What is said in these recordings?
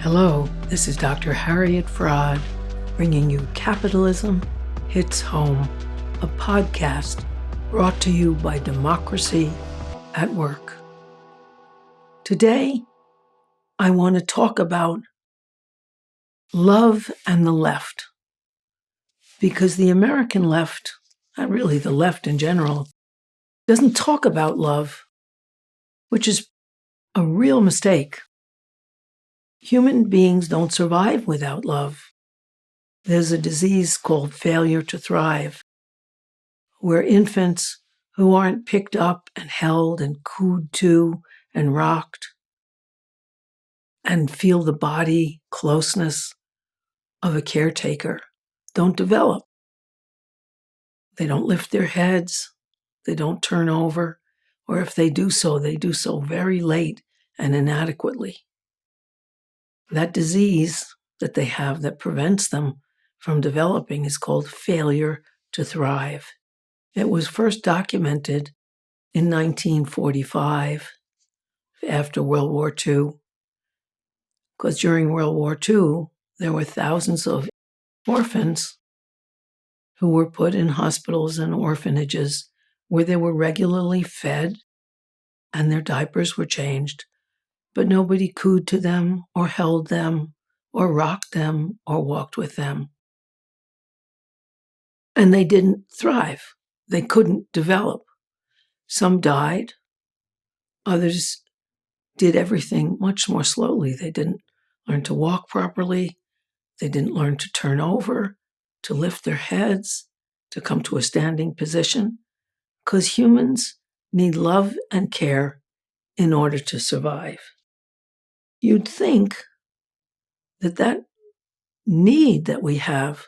Hello, this is Dr. Harriet Fraad, bringing you Capitalism Hits Home, a podcast brought to you by Democracy at Work. Today, I want to talk about love and the left, because the American left, not really the left in general, doesn't talk about love, which is a real mistake. Human beings don't survive without love. There's a disease called failure to thrive, where infants who aren't picked up and held and cooed to and rocked and feel the body closeness of a caretaker don't develop. They don't lift their heads, they don't turn over, or if they do so very late and inadequately. That disease that they have that prevents them from developing is called failure to thrive. It was first documented in 1945 after World War II, because during World War II, there were thousands of orphans who were put in hospitals and orphanages where they were regularly fed and their diapers were changed, but nobody cooed to them or held them or rocked them or walked with them. And they didn't thrive. They couldn't develop. Some died. Others did everything much more slowly. They didn't learn to walk properly. They didn't learn to turn over, to lift their heads, to come to a standing position, because humans need love and care in order to survive. You'd think that need that we have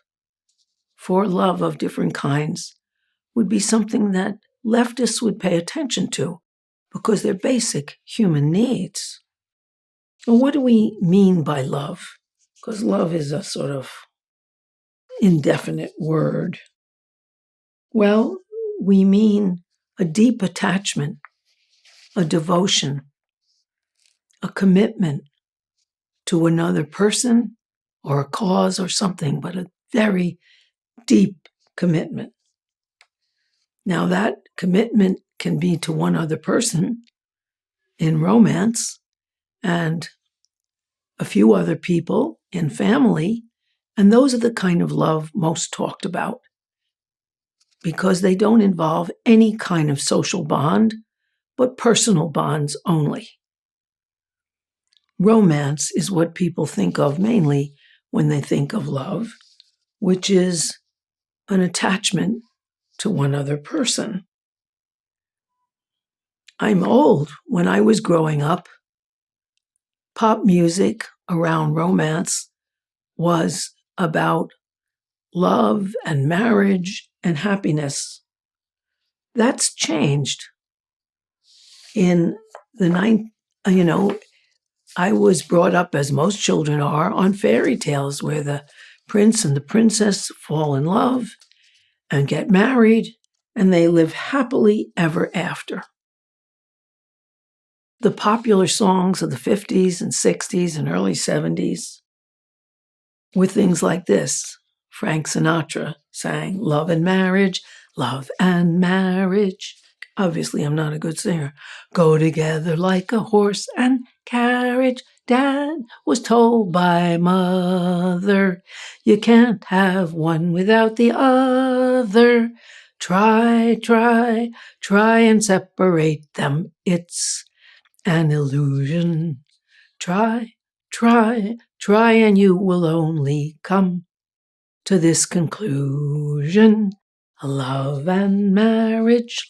for love of different kinds would be something that leftists would pay attention to, because they're basic human needs. Well, what do we mean by love? Because love is a sort of indefinite word. Well, we mean a deep attachment, a devotion, a commitment to another person or a cause or something, but a very deep commitment. Now, that commitment can be to one other person in romance and a few other people in family, and those are the kind of love most talked about, because they don't involve any kind of social bond, but personal bonds only. Romance is what people think of mainly when they think of love, which is an attachment to one other person. I'm old. When I was growing up, pop music around romance was about love and marriage and happiness. That's changed. In the I was brought up, as most children are, on fairy tales where the prince and the princess fall in love and get married, and they live happily ever after. The popular songs of the 50s and 60s and early 70s were things like this. Frank Sinatra sang love and marriage, love and marriage. Obviously, I'm not a good singer. Go together like a horse and carriage. Dad was told by mother, you can't have one without the other. Try and separate them. It's an illusion. Try, and you will only come to this conclusion. Love and marriage,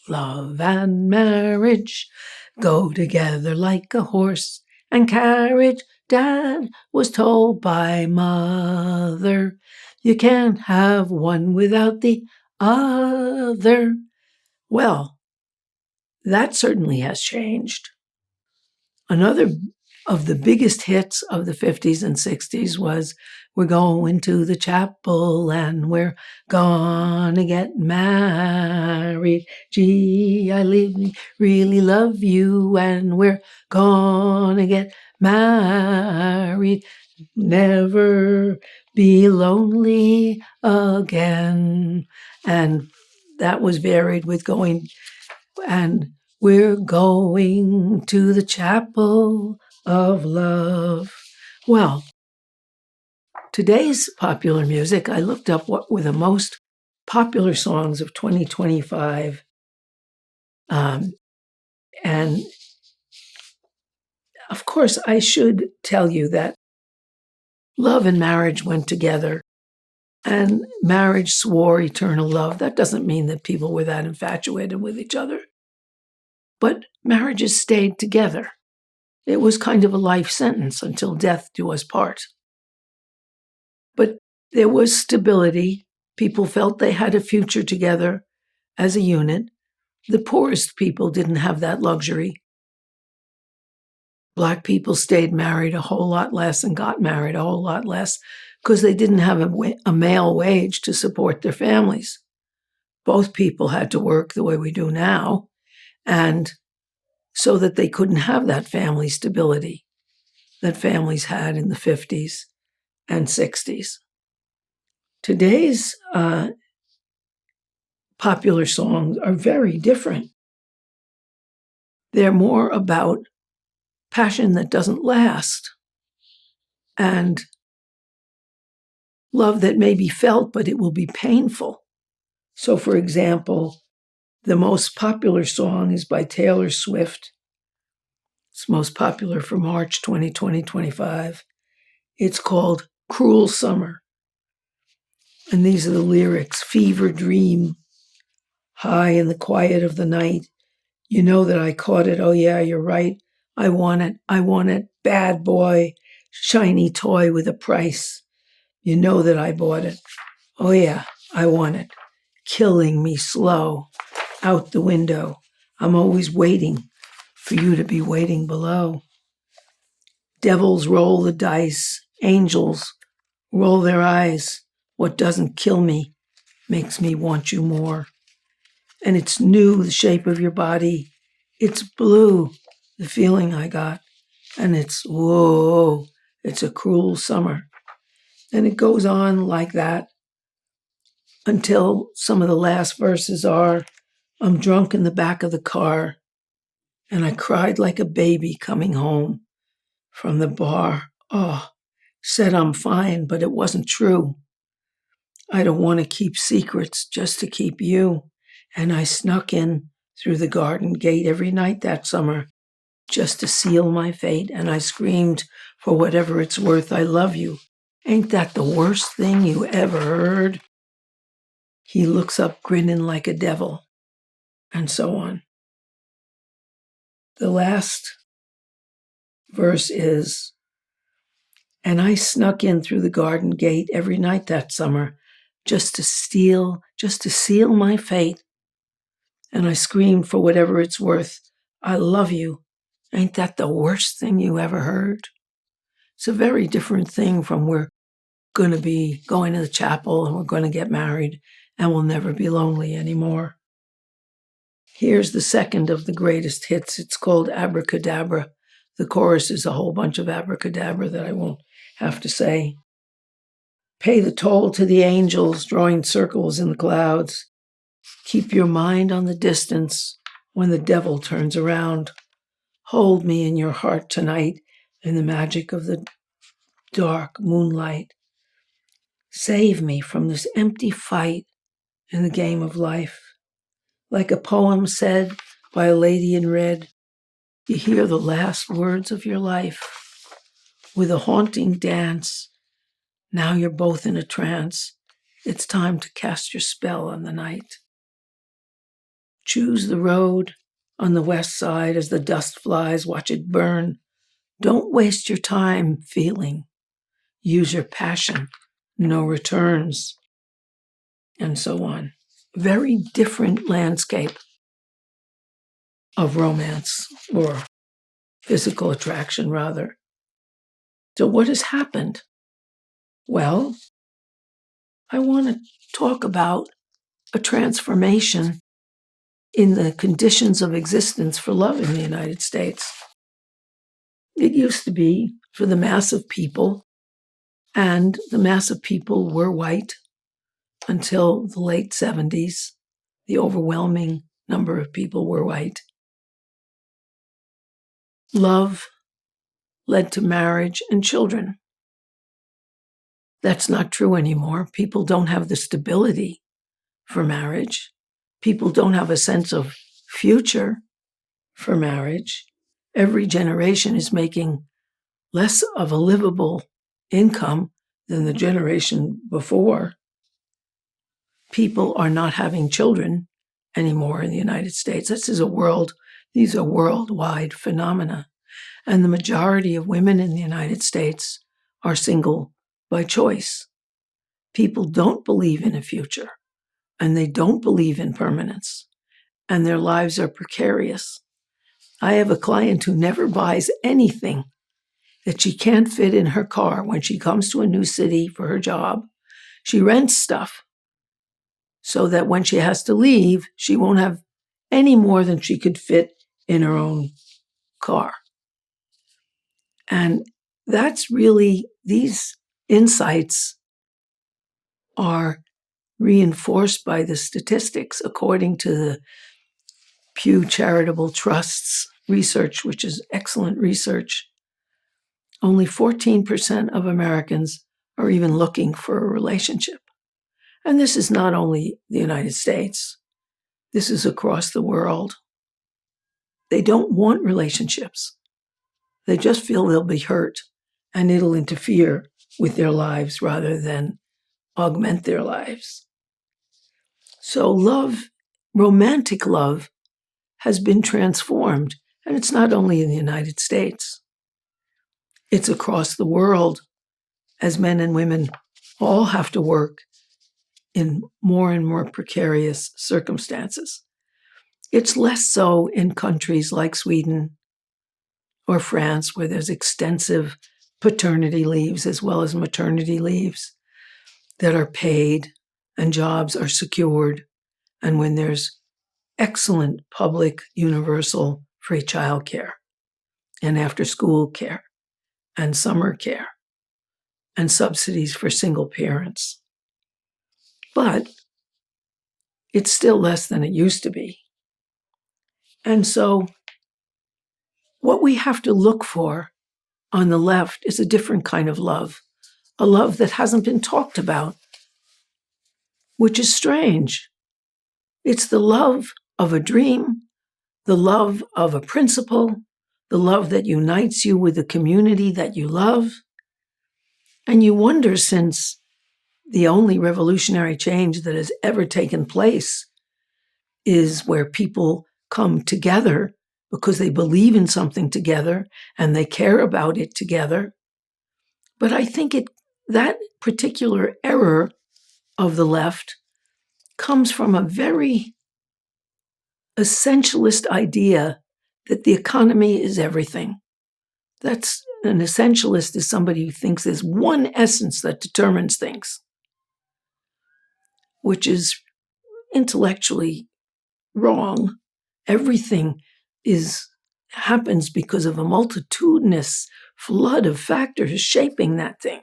go together like a horse and carriage. Dad was told by mother, you can't have one without the other. Well, that certainly has changed. Another of the biggest hits of the 50s and 60s was we're going to the chapel and we're gonna get married. Gee, I really love you and we're gonna get married. married, never be lonely again. And that was varied with going, and we're going to the chapel of love. Well, today's popular music, I looked up what were the most popular songs of 2025. And of course, I should tell you that love and marriage went together, and marriage swore eternal love. That doesn't mean that people were that infatuated with each other, but marriages stayed together. It was kind of a life sentence until death do us part. But there was stability. People felt they had a future together as a unit. The poorest people didn't have that luxury. Black people stayed married a whole lot less and got married a whole lot less because they didn't have a male wage to support their families. Both people had to work the way we do now, and so that they couldn't have that family stability that families had in the 50s and 60s. Today's popular songs are very different. They're more about passion that doesn't last and love that may be felt, but it will be painful. So, for example, the most popular song is by Taylor Swift. It's most popular for March 2025. It's called Cruel Summer. And these are the lyrics: fever dream, high in the quiet of the night. You know that I caught it. Oh, yeah, you're right. I want it. I want it. Bad boy, shiny toy with a price. You know that I bought it. Oh, yeah, I want it. Killing me slow. Out the window. I'm always waiting for you to be waiting below. Devils roll the dice. Angels roll their eyes. What doesn't kill me makes me want you more. And it's new, the shape of your body. It's blue, the feeling I got. And it's, whoa, it's a cruel summer. And it goes on like that until some of the last verses are, I'm drunk in the back of the car, and I cried like a baby coming home from the bar. Oh, said I'm fine, but it wasn't true. I don't want to keep secrets just to keep you. And I snuck in through the garden gate every night that summer just to seal my fate. And I screamed, for whatever it's worth, I love you. Ain't that the worst thing you ever heard? He looks up grinning like a devil, and so on. The last verse is, and I snuck in through the garden gate every night that summer just to seal my fate. And I screamed, for whatever it's worth, I love you. Ain't that the worst thing you ever heard? It's a very different thing from we're going to be going to the chapel and we're going to get married and we'll never be lonely anymore. Here's the second of the greatest hits. It's called Abracadabra. The chorus is a whole bunch of abracadabra that I won't have to say. Pay the toll to the angels, drawing circles in the clouds. Keep your mind on the distance when the devil turns around. Hold me in your heart tonight in the magic of the dark moonlight. Save me from this empty fight in the game of life. Like a poem said by a lady in red, you hear the last words of your life with a haunting dance. Now you're both in a trance. It's time to cast your spell on the night. Choose the road on the west side as the dust flies. Watch it burn. Don't waste your time feeling. Use your passion. No returns. And so on. Very different landscape of romance, or physical attraction, rather. So what has happened? Well, I want to talk about a transformation in the conditions of existence for love in the United States. It used to be for the mass of people, and the mass of people were white until the late 70s. The overwhelming number of people were white. Love led to marriage and children. That's not true anymore. People don't have the stability for marriage. People don't have a sense of future for marriage. Every generation is making less of a livable income than the generation before. People are not having children anymore in the United States. These are worldwide phenomena. And the majority of women in the United States are single by choice. People don't believe in a future, and they don't believe in permanence, and their lives are precarious. I have a client who never buys anything that she can't fit in her car when she comes to a new city for her job. She rents stuff so that when she has to leave, she won't have any more than she could fit in her own car. And that's really, these insights are reinforced by the statistics. According to the Pew Charitable Trust's research, which is excellent research, only 14% of Americans are even looking for a relationship. And this is not only the United States, this is across the world. They don't want relationships. They just feel they'll be hurt and it'll interfere with their lives rather than augment their lives. So love, romantic love, has been transformed. And it's not only in the United States. It's across the world, as men and women all have to work in more and more precarious circumstances. It's less so in countries like Sweden or France, where there's extensive paternity leaves as well as maternity leaves that are paid and jobs are secured, and when there's excellent public universal free childcare and after-school care and summer care and subsidies for single parents. But it's still less than it used to be. And so what we have to look for on the left is a different kind of love, a love that hasn't been talked about, which is strange. It's the love of a dream, the love of a principle, the love that unites you with the community that you love. And you wonder, since the only revolutionary change that has ever taken place is where people come together because they believe in something together and they care about it together. But I think that particular error of the left comes from a very essentialist idea that the economy is everything. That's an essentialist is somebody who thinks there's one essence that determines things, which is intellectually wrong. Everything happens because of a multitudinous flood of factors shaping that thing.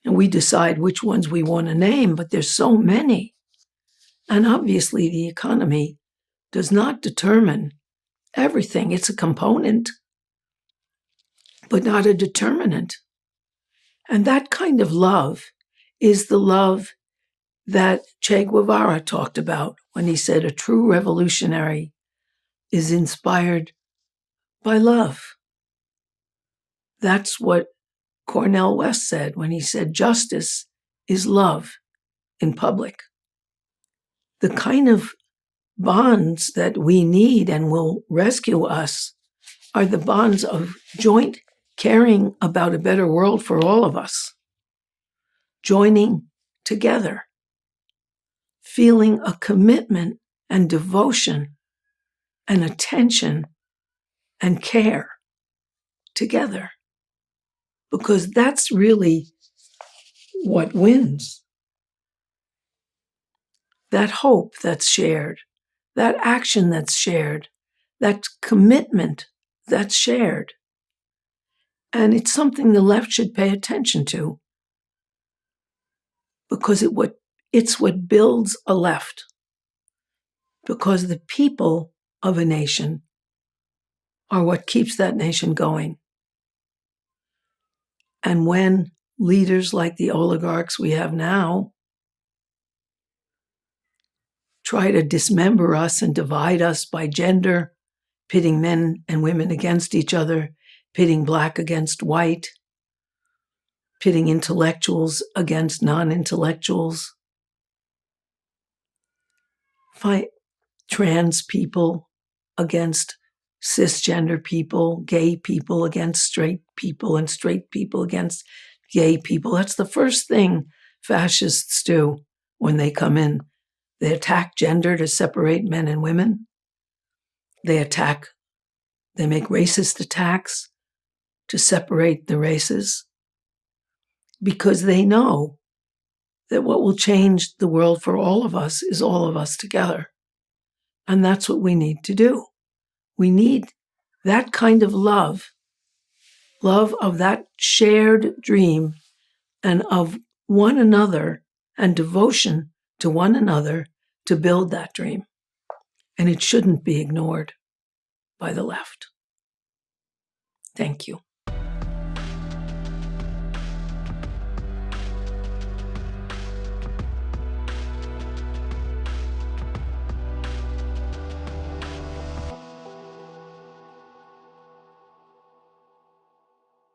And we decide which ones we want to name, but there's so many. And obviously the economy does not determine everything. It's a component, but not a determinant. And that kind of love is the love that Che Guevara talked about when he said a true revolutionary is inspired by love. That's what Cornel West said when he said justice is love in public. The kind of bonds that we need and will rescue us are the bonds of joint caring about a better world for all of us, joining together, feeling a commitment and devotion and attention and care together, because that's really what wins. That hope that's shared, that action that's shared, that commitment that's shared. And it's something the left should pay attention to, because it's what builds a left. Because the people of a nation are what keeps that nation going. And when leaders like the oligarchs we have now try to dismember us and divide us by gender, pitting men and women against each other, pitting black against white, pitting intellectuals against non-intellectuals, fight trans people against cisgender people, gay people against straight people, and straight people against gay people. That's the first thing fascists do when they come in. They attack gender to separate men and women. They make racist attacks to separate the races, because they know that what will change the world for all of us is all of us together. And that's what we need to do. We need that kind of love of that shared dream and of one another, and devotion to one another to build that dream. And it shouldn't be ignored by the left. Thank you.